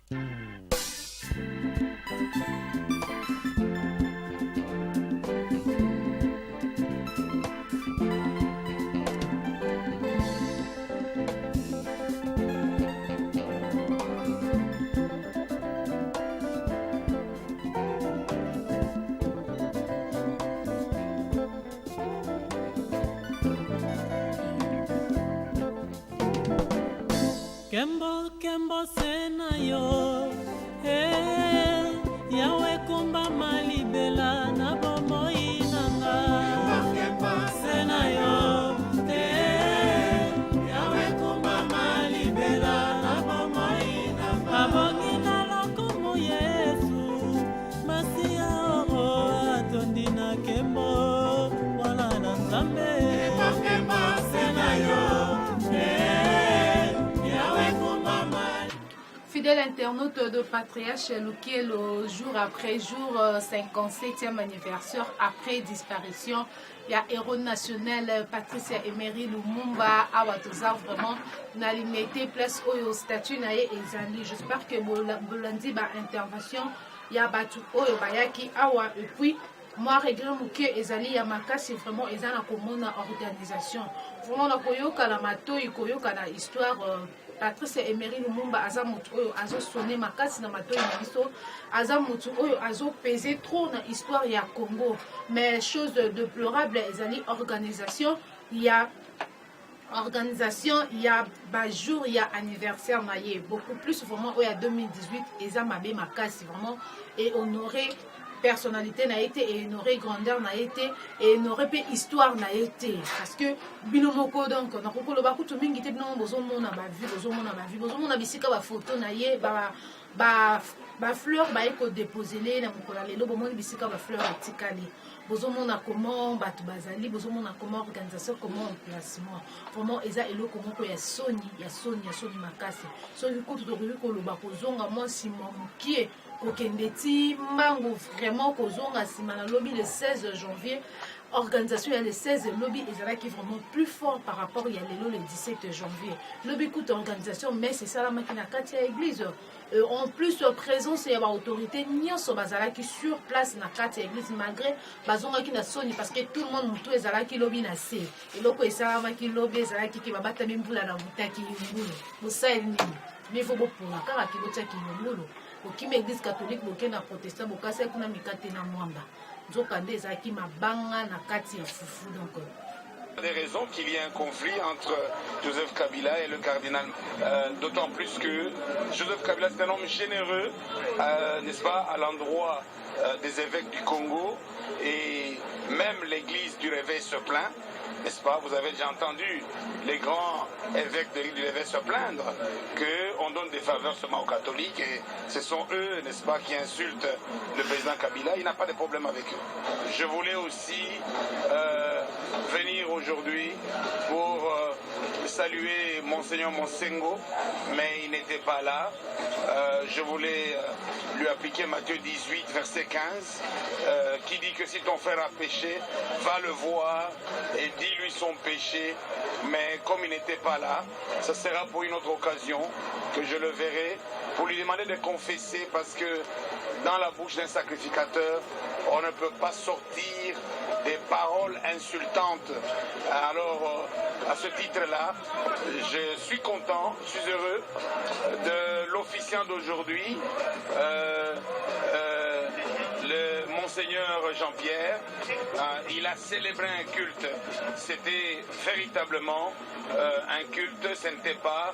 Kembo kembo sena yo yawe kumba malibela na bomoi nanga kembo sena yo yawe kumba malibela na bomoi nanga abongi na lokumu Yesu masia oro atondi na kembo wala na Nzambe kembo sena yo Fidèle internaute de Patriarche Luki, le jour après jour, 57e anniversaire après disparition, il y a héros national Patricia Emery Lumumba Awatoza vraiment na limité place au statut na ezali. J'espère que bolandi ba intervention ya batu oyo bayaki awa et puis moi regret muke ezali ya makasi vraiment ezana komona organisation vraiment na koyoka la matoi koyoka na histoire Patrice Emery Lumumba aza mutu oyo azo sonné makasi na matoi na biso aza mutu oyo azo peser trop na histoire ya Congo mais chose déplorable ezali organisation il y a jour il y a anniversaire naie beaucoup plus vraiment oyo ya 2018 eza mabe makasi vraiment et honorer personnalité n'a été et honoré grandeur n'a été et honoré histoire n'a été parce que binomoko donc na kokolo ba kutu mingi te bino bozo mona ba vie bozo mona bisika ba photo na ye ba fleur ba eko déposer les na mokola lelo bomoni bisika ba fleur atikali bozo mona comment batu bazali bozo mona comment organisation comment emplacement vraiment eza eloko moko ya soni makasi so kutu to koloba kozonga moi sima mukie kokendeti mbangu vraiment kozonga sima na lobby le 16 janvier organisation il y a le 16 lobby ezalaki vraiment plus fort par rapport il y a le 17 janvier lobby coûte organisation mais c'est ça la makina kati ya église en plus présence ya ba autorité nyonso bazalaki sur place na kati ya église malgré bazongaki na soni parce que tout le monde mutu ezalaki lobby na se eloko esalamaki lobby ezalaki ki babata mbula na butaki ngulu bosali nini mais faut bopona kaka ki botaki ngulu okimi église catholique bokenda protestant bokasi kuna mikate na mwamba nzokande ezalaki mabanga na kati ya fufu donc des raisons qu'il y ait un conflit entre Joseph Kabila et le cardinal, d'autant plus que Joseph Kabila c'est un homme généreux, n'est-ce pas, à l'endroit des évêques du Congo, et même l'église du Réveil se plaint, n'est-ce pas, vous avez déjà entendu les grands évêques de l'île du Réveil se plaindre qu'on donne des faveurs seulement aux catholiques, et ce sont eux, n'est-ce pas, qui insultent le président Kabila. Il n'a pas de problème avec eux. Je voulais aussi venir aujourd'hui pour saluer Monseigneur Monsengo, mais il n'était pas là. Je voulais lui appliquer Matthieu 18, verset 15, qui dit que si ton frère a péché, va le voir et dis-lui son péché. Mais comme il n'était pas là, ça sera pour une autre occasion que je le verrai, pour lui demander de confesser, parce que dans la bouche d'un sacrificateur, on ne peut pas sortir des paroles insultantes. Alors, à ce titre-là, je suis content, je suis heureux de l'officiant d'aujourd'hui, le Monseigneur Jean-Pierre. Il a célébré un culte. C'était véritablement un culte, ce n'était pas,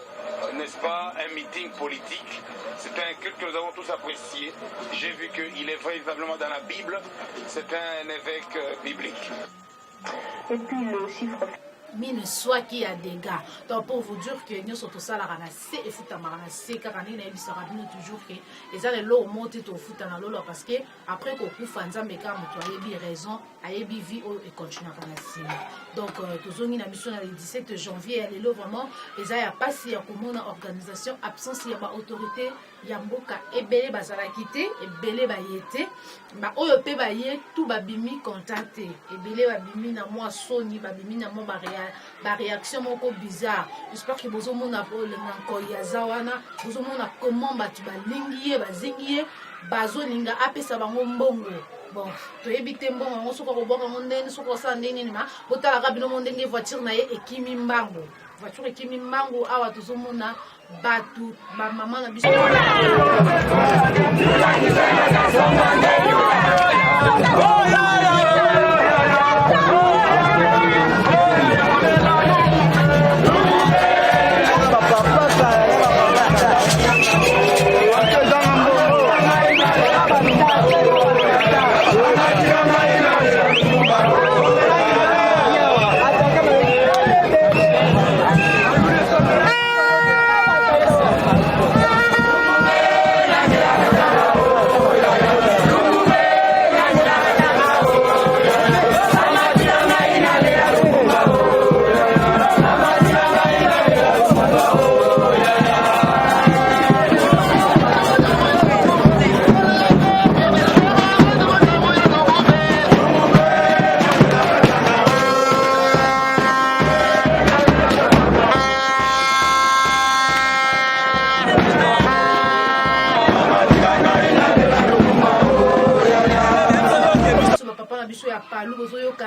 n'est-ce pas, un meeting politique. C'était un culte que nous avons tous apprécié. J'ai vu qu'il est véritablement dans la Bible. C'est un évêque biblique. Et puis le chiffre. Mine soit qui a des gars. Donc pour vous dire que nous sommes tous à la ranasse et foot à maranasse car on est toujours que et ça les lots montent au foot à la lolo parce que après qu'on coupe fanza mais quand tu as bien raison a bien vie et continue à ranasse. Donc toujours une mission le 17 janvier elle est là vraiment et ça y a pas si il y a comme une organisation absence il y a pas autorité ya mboka ebele bazalaki te ebele baye te oyo mpe baye tu babimi contacte ebele babimi na mwa soni babimi na mwa baréaction moko bizarre. J'espère que bozomona olenga nkoi aza wana bozomona comment bato balingi ye bazingi ye bazolinga apesa bango mbongo. Bon, toyebi te mbongo yango soki okobwaka ngo ndenge soki osala ndenge nini ma botalaka bino mo ndenge voiture na ye ekimi mbango voiture ekimi mbango awa tozomona bato bamama na biso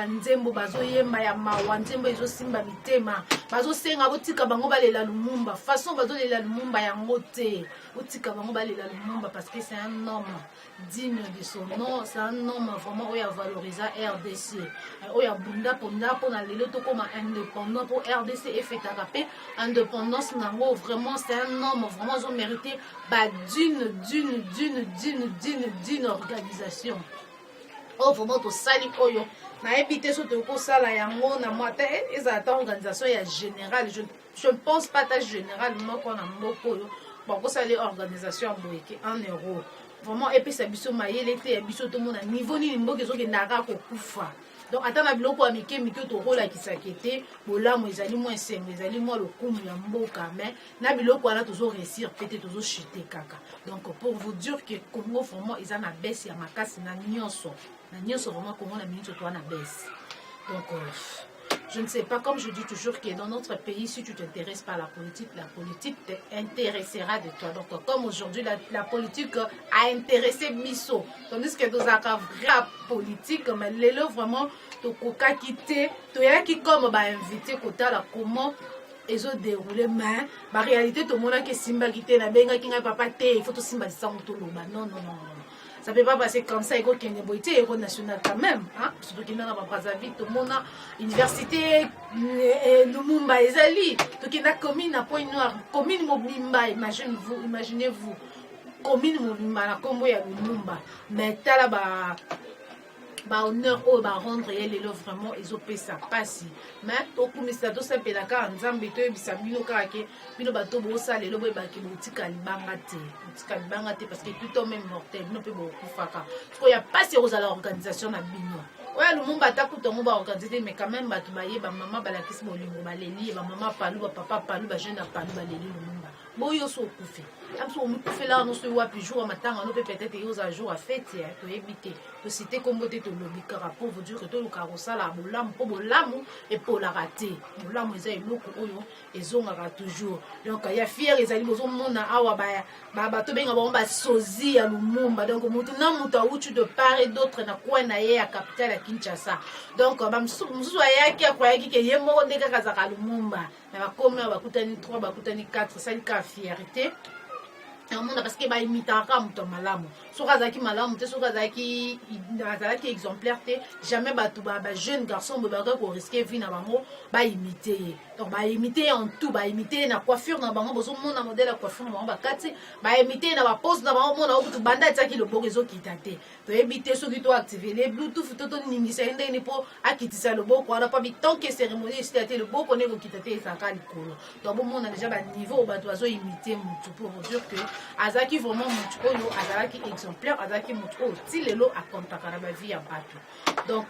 nzembo bazoyemba ya mawa nzembo ezosimba mitema bazosenga botika bango balela Lumumba façon bazolela Lumumba yango te botika bango balela Lumumba parce que c'est un homme digne de son nom, c'est un homme vraiment oyo valoriser RDC oyo bunda pona lelo to comme indépendant pour RDC efetaka pe indépendance nango vraiment c'est un homme vraiment zo mérité ba d'une organisation. Oh vraiment to sali oyo na éviter ce que ça la yango na moi ezata organisation ya générale je ne pense pas ta générale moko na mboko yo bon ko sali organisation boyeke 1 euro vraiment et puis ça biso mayele te ya biso to mona niveau ni mboka ezoke ndaka ko kufa donc atana biloko ya mike to rola kisakete bolamu ezali moins sengo ezali moins lokumu ya mboka mais na biloko wana tozo réussir peut-être tozo chuter kaka donc pour vous dire que Congo vraiment ils en a baissé ya makasi na nyonso vraiment Congo na minute toi na baisse donc je ne sais pas, comme je dis toujours que dans notre pays, si tu t'intéresses pas à la politique t'intéressera de toi. Donc comme aujourd'hui, la politique a intéressé Misso. Tandis que dans la vraie politique, mais les lots vraiment, tu as quitté, tu as qui comme invité comment ils ont déroulé, mais en réalité, tout le monde a qui Simba quitté, la benga qui n'a pas il faut tout Simba sans tout le monde. Non. Ça ne peut pas passer comme ça, il y a une boîtier national quand même. Surtout qu'il n'y a pas de tout le monde a université, Lumumba, Ezali, tout qui n'a commune à Point Noir, commune Mobimba, imaginez-vous, commune Mobimba, la combo ya Lumumba. Mais t'as là honneur au rendre et les vraiment ils ont payé ça passe mais au commissaire de ça pelaka nzambe to ebisa bino kake bino bato bo ça les lobo ba ki botika libanga te parce que tout homme est mortel no pe bo kufaka ko ya passe aux l'organisation na bino ouais Lumumba takuta ngo ba organiser mais quand même bato baye ba maman balakisi bolingo baleli ba maman palu ba papa palu ba jeune palu baleli Lumumba boyo so kufi amso okufi là no so wapi jour matanga no peut-être aux a jour à fête to éviter to citer comme bote to lobikara pour vous dire que to lukarosa la bolamu po bolamu et pour la rater bolamu eza eloko oyo ezongaka toujours donc ya fier ezali bozo mona awa ba to benga ba sozi ya Lumumba donc mutu na mutu autu de part et d'autre na kwa na ye ya capitale ya Kinshasa donc ba musu ayaki akwayaki ke ye moko ndeka kazaka Lumumba na bakomi bakutani 3 bakutani 4 ça ka fierté parce que ba imitaka muto malamu soka zaki malamu te soka zaki exemplaire te jamais ba jeune garçon ba ko risquer vie na bango ba imiter donc ba imiter en tout ba imiter na coiffure na bango bozo mona modèle coiffure na bango ba kati ba imiter na ba pose na bango mona okutu banda tsaki le borezo kitate to imiter soki to activer les bluetooth to ningisa ndeni po akitisa le boko ala pa tant que cérémonie c'était le boko ne ko kitate saka likolo donc bon mona déjà ba niveau ba dozo imiter mutu pour dire que azaki vraiment mutu oyo azalaki exemplaire azaki mutu oyo ti lelo akontaka na ba vie ya bato donc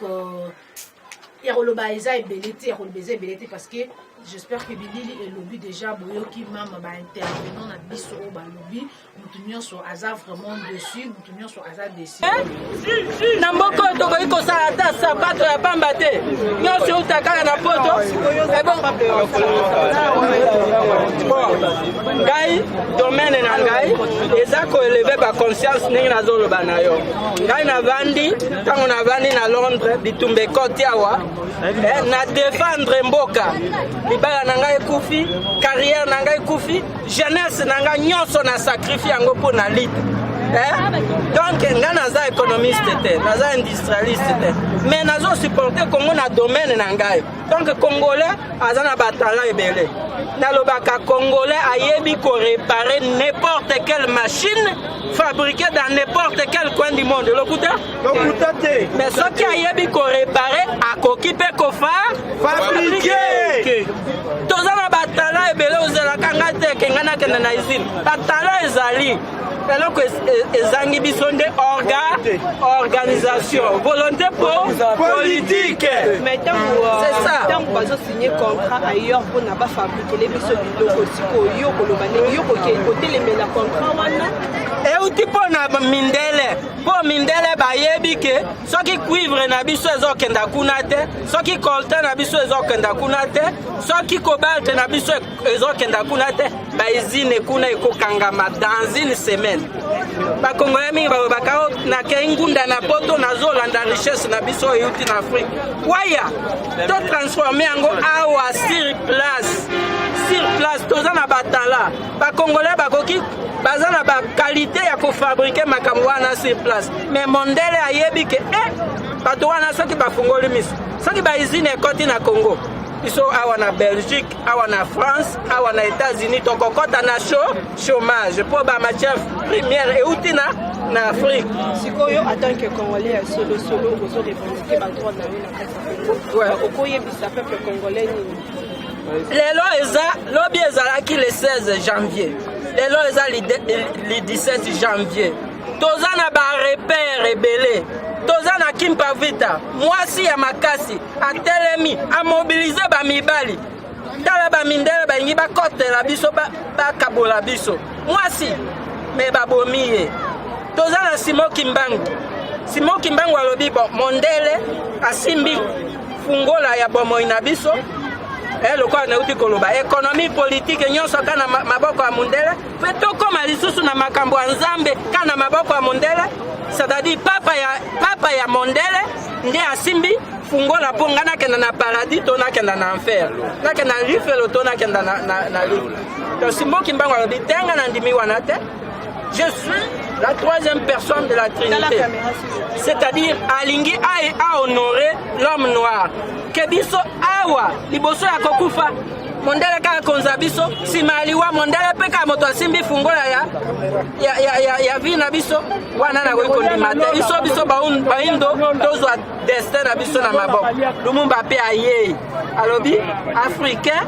Eroloba eza ebelete, erolobeza ebelete parce que j'espère que Bilili et lobby déjà boyoki mama ba intervenant na biso ba lobby mutunyo so aza vraiment dessus, mutunyo so aza dessus. Na mboko tokoki kosala ata sapato ya pamba te. Nyonso utakala na poto. Ngai domaine na ngai eza ko élever ba conscience ndenge nazoloba na yo. Ngai navandi tango navandi na Londres bitumbe koti awa na défendre mboka. Libala na ngai ekufi, carrière na ngai ekufi, jeunesse na ngai nyonso na sacrifice yango pour na lit. Donc nga naza économiste te, naza industrialiste te, mais nazo supporter Congo na domaine na ngai. Donc congolais aza na batala ebele. Nalobaka congolais ayebi ko réparer n'importe quelle machine fabriquée dans n'importe quel coin du monde. Lokuta te. Mais ce qui ayebi ko réparer akoki pe ko fabriquer. Tozana batala ebele ozela kanga te kengana kena na usine. Batala ezali alors que ezangi biso nde organisation volonté politique. Mais c'est ça. Tant que signer contrat ailleurs pour ne pas fabriquer les biso biloko siko yo kolobane yo côté les mela contrat wana et outi pona mindele po mindele bayebi ke soki cuivre na biso ezokenda kuna te, soki coltan na biso ezokenda kuna te, soki cobalt na biso ezokenda kuna te, ba usine kuna ekokangama dans une semaine. Ba Congolais mingi balobaka na kengunda na poto na zolanda richesse na biso euti na Afrique. Waya to transformer yango awa sur place toza na batala. Ba Congolais bakoki baza na ba qualité ya ko fabriquer makambo wana sur place. Mais mondele ayebi ke bato wana soki bafungoli miso, soki ba usine ekoti na Congo, biso awa na Belgique, awa na France, awa na États-Unis, tokokota na chômage pour ba matière première euti na Afrique. Sikoyo en tant que Congolais solo ozo revendiquer ba droit na na kasa. Ouais, okoye bisa peuple congolais ni. Lelo eza lobi ezalaki le 16 janvier. Lelo eza le 17 janvier. Toza na ba repère ebele. Toza na Kimpa Vita, mwasi ya makasi, atelemi, a mobilize ba mibali. Tala ba mindele ba ingi ba kote la biso ba kabola biso. Mwasi me ba bomiye. Toza na Simon Kimbangu alobi bo mondele asimbi fungola ya bomo ina biso. Lokwa na uti koloba économie politique nyonso kana maboko ya mondele. Fe tokoma lisusu na makambo ya Nzambe kana maboko ya mondele. C'est-à-dire papa ya mondele nde asimbi fungola ponga nakenda na paradis to nakenda na enfer. Nakenda na rifelo to nakenda na rifelo. Donc Simon Kimbangu alobi tenga na ndimi wana te. Je suis la troisième personne de la Trinité. C'est-à-dire alingi a honorer l'homme noir. Kebiso awa liboso ya kokufa mondele kaka konza biso sima aliwa mondele peka moto asimbi fungola ya vi na biso wana na ko ndima te biso baindo tozwa destin na biso na maboko. Lumumba pe aye alobi africain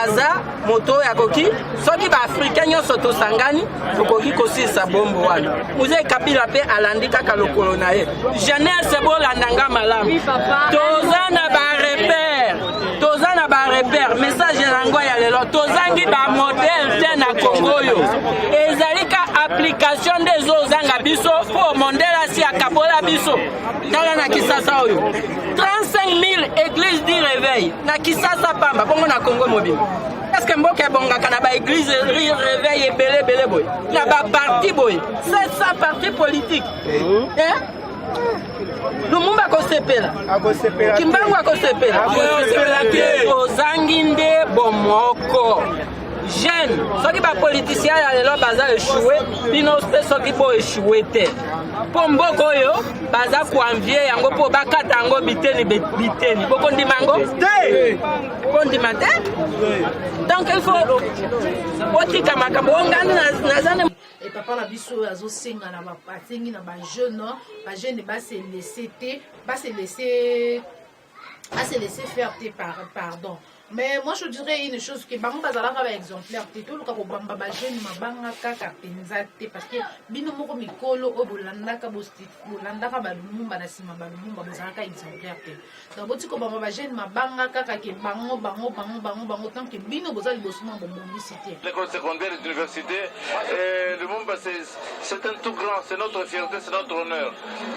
aza moto ya koki soki ba africain nyonso tosangani tokoki kosisa bombo wana. Muzee Kabila pe alandi kaka lokolo na ye. Jeunesse bolandanga malamu. Toza na ba repère message nango ya lelo tozangi ba modèle te na Congo yo. Ezalika application des ozanga biso pour mondela si akabola biso. Tala na Kisasa oyo. 35 000 églises du réveil na Kisasa pamba bongo na Congo mobile. Est-ce que mboka bongaka na ba église réveil ebele boy na ba parti boy 700 partis politiques Lumumba akosepela Kimbangu akosepela ozangi nde bomoko jeune soki ba politicien ya lelo baza échoué bino mpe soki bo échoué te po mboko oyo baza koanvie yango po bakata yango biteni bokondima yango te bokondima te donc il faut otika makambo ongani nazane. Et papa la biso azo senga na ba patingi na ba jeune ba se laisser faire pardon. Mais moi je dirais une chose que bango bazalaka ba exemplaire te toluka kobamba bajeune mabanga kaka penza te parce que bino moko mikolo oyo bolandaka balumumba na nsima balumumba bozalaka exemplaire te donc boti kobamba bajeune mabanga kaka ke bango tant que bino boza liboso mwa bombongisi te. L'école secondaire et l'université, Lumumba c'est un tout grand, c'est notre fierté, c'est notre honneur.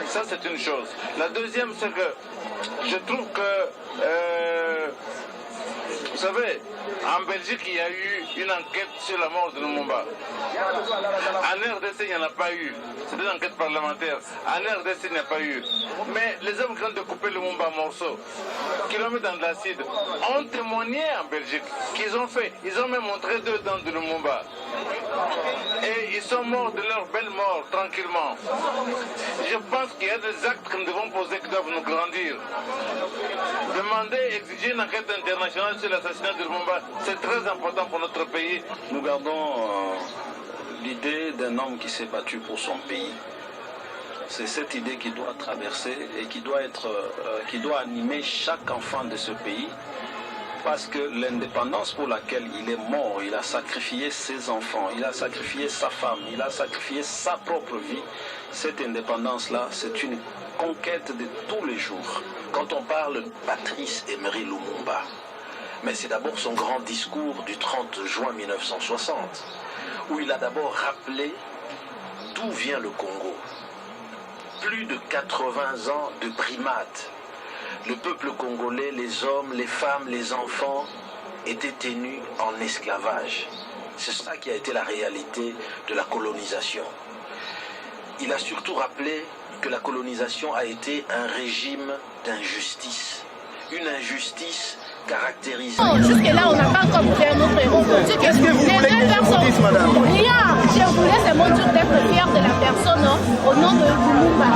Ça c'est une chose. La deuxième c'est que je trouve que vous savez, en Belgique, il y a eu une enquête sur la mort de Lumumba. En RDC, il n'y en a pas eu. C'était une enquête parlementaire. En RDC, il n'y a pas eu. Mais les hommes qui ont découpé Lumumba en morceaux, qui l'ont mis dans de l'acide, ont témoigné en Belgique qu'ils ont fait. Ils ont même montré 2 dents de Lumumba. Et ils sont morts de leur belle mort, tranquillement. Je pense qu'il y a des actes que nous devons poser qui doivent nous grandir. Demander, exiger une enquête internationale sur l'assassinat de Lumumba, c'est très important pour notre pays. Nous gardons l'idée d'un homme qui s'est battu pour son pays. C'est cette idée qui doit traverser et qui doit animer chaque enfant de ce pays. Parce que l'indépendance pour laquelle il est mort, il a sacrifié ses enfants, il a sacrifié sa femme, il a sacrifié sa propre vie. Cette indépendance-là, c'est une conquête de tous les jours. Quand on parle de Patrice Emery Lumumba, mais c'est d'abord son grand discours du 30 juin 1960, où il a d'abord rappelé d'où vient le Congo. Plus de 80 ans de primates. Le peuple congolais, les hommes, les femmes, les enfants étaient tenus en esclavage. C'est ça qui a été la réalité de la colonisation. Il a surtout rappelé que la colonisation a été un régime d'injustice. Une injustice caractérisée. Jusque-là, on n'a pas encore fait notre héros. Qu'est-ce que vous voulez que je vous dise, madame? Je voulais seulement dire d'être fier de la personne au nom de Lumumba.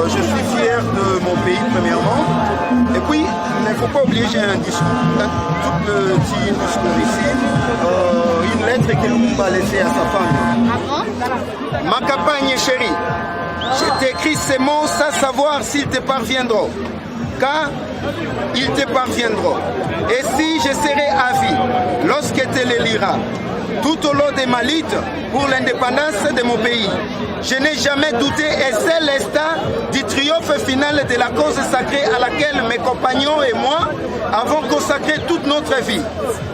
Je suis fier de mon pays, premièrement. Et puis, il ne faut pas oublier, j'ai un discours, tout petit discours ici, une lettre que Lumumba a laissée à sa femme. Ma campagne chérie, j'ai écrit ces mots sans savoir s'ils te parviendront. Car ils te parviendront. Et si je serai à vie, lorsque tu les liras, tout au long de ma lutte pour l'indépendance de mon pays, je n'ai jamais douté et c'est l'instant du triomphe final de la cause sacrée à laquelle mes compagnons et moi avons consacré toute notre vie.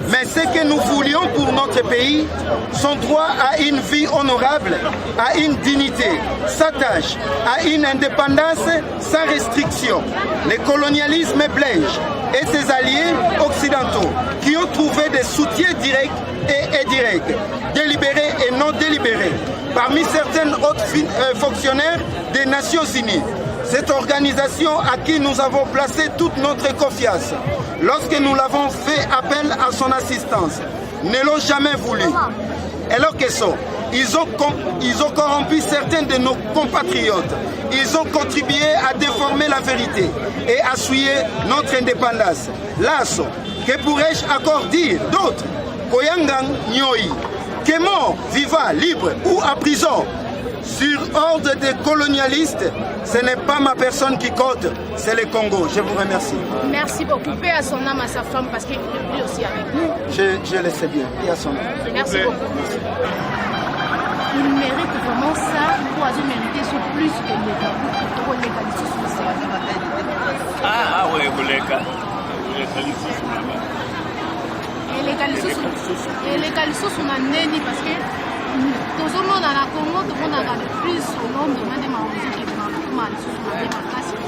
Mais ce que nous voulions pour notre pays, son droit à une vie honorable, à une dignité, s'attache à une indépendance sans restriction. Le colonialisme belge et ses alliés occidentaux qui ont trouvé des soutiens directs et indirects, délibérés et non délibérés, parmi certains autres fonctionnaires des Nations Unies. Cette organisation à qui nous avons placé toute notre confiance, lorsque nous l'avons fait appel à son assistance, ne l'ont jamais voulu. Alors que sont, ils ont corrompu certains de nos compatriotes. Ils ont contribué à déformer la vérité et à souiller notre indépendance. Lasso, que pourrais-je encore dire d'autres? Koyangang Nyoi, que mort, vivant, libre ou à prison, sur ordre des colonialistes, ce n'est pas ma personne qui compte, c'est le Congo. Je vous remercie. Merci beaucoup. Paix à son âme, à sa femme, parce qu'il est aussi avec nous. Je le sais bien. Paix à son âme. Merci beaucoup. Il mérite vraiment ça pour mériter sur plus que pour légaliser sur ça. Ah oui, vous légaliser sur la neni parce que tout le monde dans la Congo, tout le monde a le plus au nombre de musique qui est mal sur la démocratie.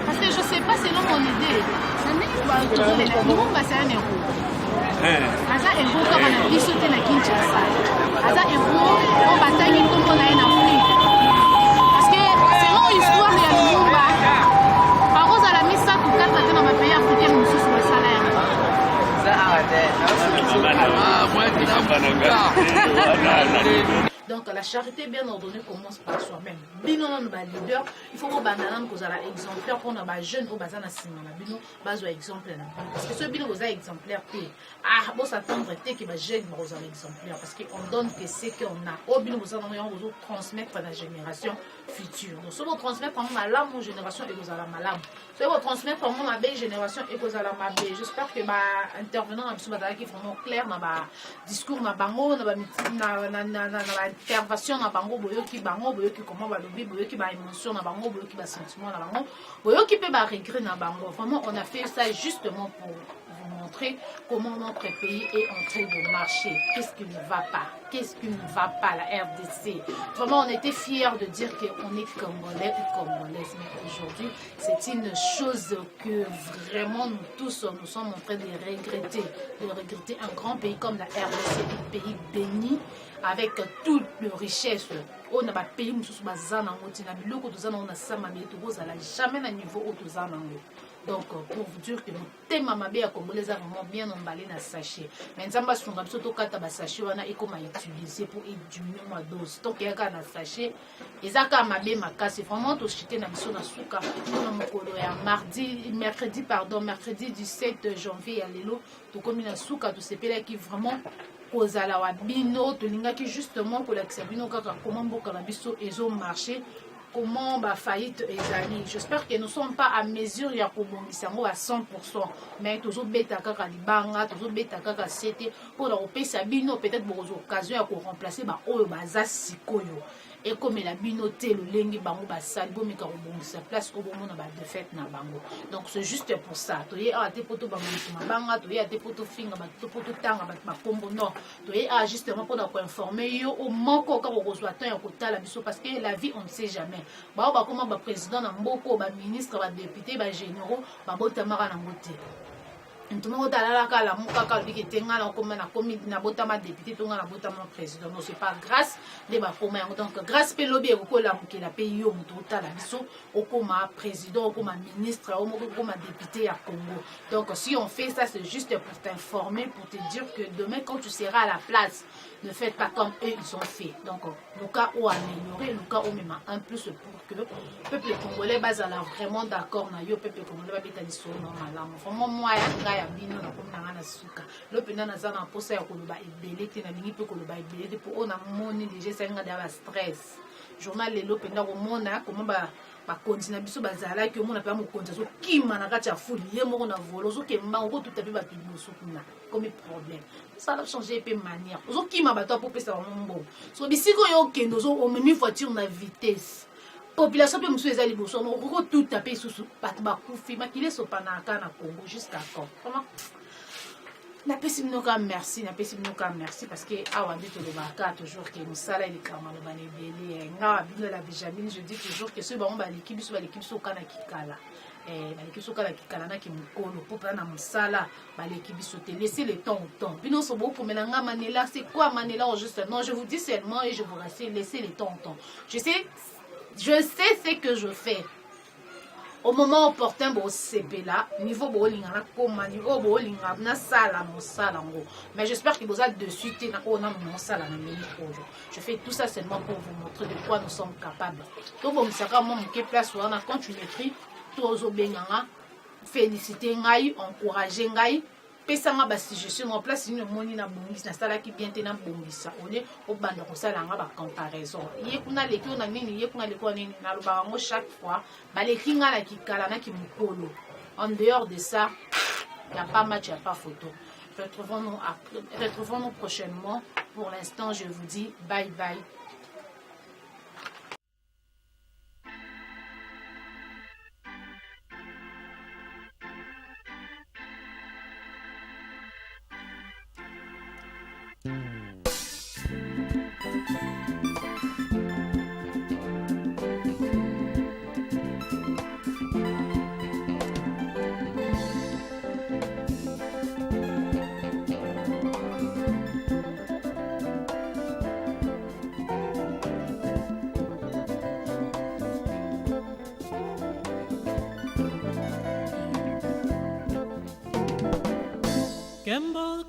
Parce que je ne sais pas, selon mon idée, ce n'est pas toujours les Lumumba, c'est un héros. Aza héros comme on a dit sauter la Kinshasa. Aza héros, on bataille comme on a en Afrique. Parce que selon l'histoire de Lumumba, par contre, à la mise ça pour 4 ans dans ma pays africain, nous sommes sur le salaire. Donc la charité bien ordonnée commence par soi-même. Bino non ba leader, il faut que banana ko zala exemplaire pour na ba jeune au bazana simana bino bazo exemplaire na. Parce que ce bino vous a exemplaire puis bon s'attendre que ba jeune ba exemplaire parce qu'on donne que c'est qu'on a. Au bino vous en transmettre à la génération futur. Donc, si vous transmettez ma lame aux générations et vous allez ma lame. Si vous transmettez ma belle génération et vous allez ma belle. J'espère que intervenant qui est vraiment clair dans le discours, dans l'intervention, dans le comment va le qui va émotion, dans le qui va sentiment, dans le qui peut regret. Vraiment, on a fait ça justement pour vous montrer comment notre pays est en train de marcher. Qu'est-ce qui ne va pas? Qu'est-ce qui ne va pas, la RDC? Vraiment, on était fiers de dire qu'on est Congolais ou Congolaises. Mais aujourd'hui, c'est une chose que vraiment nous tous, nous sommes en train de regretter. De regretter un grand pays comme la RDC, un pays béni, avec toutes les richesses. On a un pays où nous sommes jamais à niveau où nous sommes. Donc, pour vous dire que nous thème à Congolais a vraiment bien emballé dans le sachet. Mais nous avons surtout quand le sachet et comment utiliser pour diminuer ma dose. Donc, il y a un sachet. Et ça, quand c'est vraiment tout chité dans le souka. Mercredi 17 janvier, à l'élo, tout comme une souka, tout ce pays qui vraiment kozala wa bino, tout l'ingaki justement pour l'exabino, comment beaucoup la biso et ont marché. Comment va faillite ezali. J'espère que nous ne sommes pas à mesure ya kobongisango à 100%, mais toujours beta kaka libanga, toujours beta kaka sete pour la opesa bino peut-être pour occasion ya ko remplacer ba oyo baza sikoyo. Et comme la binoté le lengi bango ba salbo mais ka kobongisa place au moment na ba défaite na bango. Donc c'est juste pour ça. Toye a te poto bango mabanga, toye a te poto finga ba to poto tanga ba kombo non. Toye a justement pour informer yo au manko ka ko kozwa temps ya kotala biso parce que la vie on ne sait jamais. Ba comment ba président na mboko ba ministre ba député ba généraux ba botamaka na ngote. Tout le monde a la la mouka qui était na botama député to na botama président. Non, c'est pas grâce de ba commun. Donc grâce pe lobby ko la muki la pays yo mutu ta la biso au comme président, comme ministre, au comme député à Congo. Donc si on fait ça, c'est juste pour t'informer, pour te dire que demain quand tu seras à la place, ne faites pas comme eux ils ont fait. Donc le cas où améliorer, le cas où même un plus pour que le peuple congolais base à la vraiment d'accord na yo peuple congolais va beta liso normal. Vraiment moi ya bino na komna na suka. Le pena na zana posa ya koloba ebele te na mingi pe koloba ebele pour on a moni déjà ça nga da stress. Journal lelo penda ko mona comment ba continue biso bazala ki omona pa mo konza so kima na kati ya fuli ye moko na volo so ke mba ko tout a pe ba piloso kuna comme problème. Ça va changer peu manière. Zo kima ba to pour pesa mon so bisiko yo kendo zo o memi voiture na vitesse. Population pe musu ezali boso no ko tout a pe susu bat ba kufi makile so panaka na Congo jusqu'à quand. Comment na pesi mnoka merci parce que awa ndito le baka toujours que musala il kama le bane belé nga bino la Benjamin je dis toujours que ceux ba l'équipe so kana kikala l'équipe so kana kikala na ki mukolo pour prendre musala ba l'équipe so te laisser le temps au temps bino so beaucoup melanga manela c'est quoi manela au juste non je vous dis seulement et je vous rassure laissez le temps au temps je sais ce que je fais. Au moment opportun, niveau mais j'espère que vous êtes dessus. Je fais tout ça seulement pour vous montrer de quoi nous sommes capables. Donc, quand tu m'écris, féliciter, encourager, pesanga ba suggestion en place une moni na bongisa na sala ki bien tena bongisa one obanda ko sala nga ba comparaison ye kuna leki ona nini ye kuna leki nini na loba ngo chaque fois ba leki nga na kikala na ki mukolo. En dehors de ça, il n'y a pas match, il n'y a pas photo. Retrouvons-nous prochainement. Pour l'instant, je vous dis bye bye.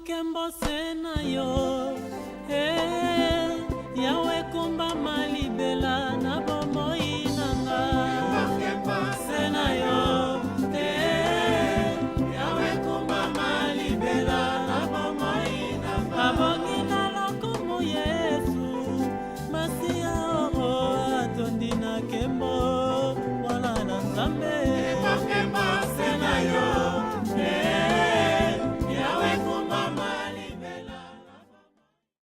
Kembo sena yo,